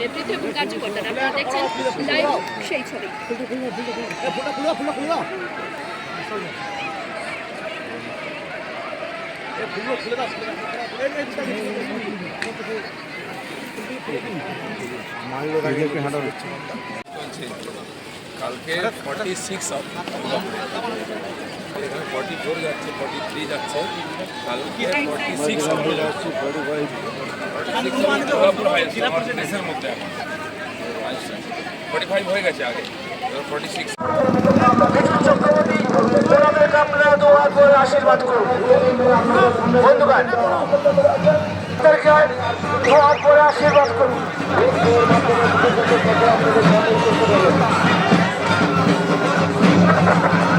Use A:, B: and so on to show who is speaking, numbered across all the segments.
A: নেতৃত্ব এবং কার্যকর্তারা। আপনারা দেখছেন লাইভ সেই ছবি।
B: কালকে 46 এখানে 44 যাচ্ছে, 43 যাচ্ছে, কালকে 46 দেশের মধ্যে এখন 45 হয়ে গেছে আগে, 46।
C: আপনারা দোয়া করে আশীর্বাদ করুন বন্ধুগণ, দোয়া করে আশীর্বাদ করুন।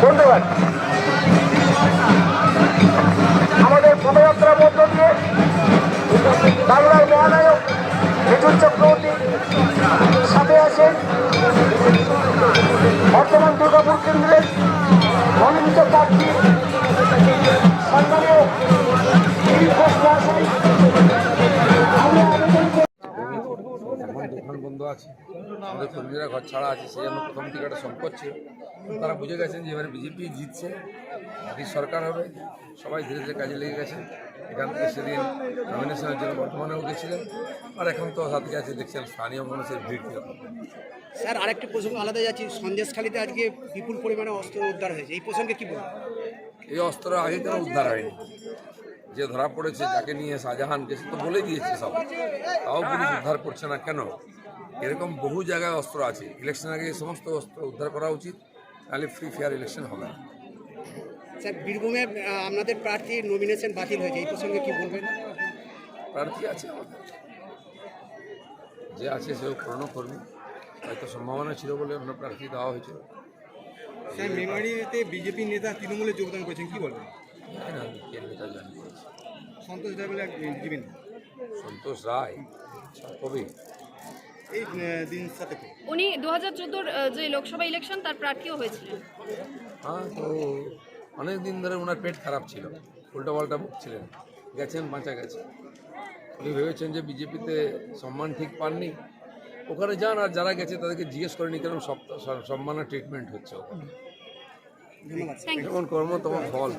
C: বন্ধুগণ, আমাদের পদযাত্রার মধ্য দিয়ে বাংলার মহানায়ক মিঠুন চক্রবর্তী সাথে আছেন বর্তমান দুর্গাপুর কেন্দ্রের মনোনীত প্রার্থী সম্মানীয় ঘোষ মহাশয়।
B: এখন দোকান বন্ধ আছে, আমাদের কর্মীরা ঘর ছাড়া আছে, সেই জন্য প্রথম থেকে একটা সংকট ছিল। তারা বুঝে গেছেন যে এবারে বিজেপি জিতছে, মোদীর সরকার হবে, সবাই ধীরে ধীরে কাজে লেগে গেছে। এখান থেকে সেদিন নমিনেশনের জন্য বর্তমানেও গেছিলেন, আর এখন তো সাথে আছে দেখছেন স্থানীয় মানুষের ভিড় কীরকম।
D: স্যার, আরেকটি প্রসঙ্গ আলাদা যাচ্ছি, সন্দেশখালীতে আজকে বিপুল পরিমাণে অস্ত্র উদ্ধার হয়েছে, এই প্রসঙ্গে কি বলবেন?
B: এই অস্ত্র আগে কেন উদ্ধার হয়নি? যে ধরা পড়েছে, যাকে নিয়ে শাহজাহানকে, সে তো বলে দিয়েছে সব, তাও পুলিশ উদ্ধার করছে না কেন? এরকম বহু জায়গায় অস্ত্র আছে, ইলেকশন আগে এই সমস্ত অস্ত্র উদ্ধার করা উচিত, তাহলে ফ্রি ফেয়ার ইলেকশন হবে না।
D: স্যার, বীরভূমে আপনাদের প্রার্থীর নমিনেশন বাতিল হয়েছে, এই প্রসঙ্গে কি বলবেন?
B: প্রার্থী আছে আমাদের, যে আছে সেও পুরনো কর্মী, হয়তো সম্ভাবনা ছিল বলে অন্য প্রার্থী দেওয়া হয়েছিল।
D: স্যার, মেমারিতে বিজেপি নেতা তৃণমূলে যোগদান করেছেন, কি বলবেন?
B: নেতা জানি করেছে
D: সন্তোষ রায় বলে বিজেপি
B: সন্তোষ রায় কবে
D: এই দিন সাথে
A: উনি 2014 যে লোকসভা ইলেকশন তার প্রার্থীও হয়েছিলেন।
B: হ্যাঁ, তো অনেক দিন ধরে ওনার পেট খারাপ ছিল, উল্টা পাল্টা বকছিলেন, গেছেন, বাঁচা গেছে। উনি ভেবেছেন যে বিজেপিতে সম্মান ঠিক পাননি, ওখানে যান, আর যারা গেছে তাদেরকে জিজ্ঞেস করেনি কেন সম্মানের ট্রিটমেন্ট হচ্ছে ওখানে।
A: ধন্যবাদ।
B: যেমন কর্ম তেমন ফল।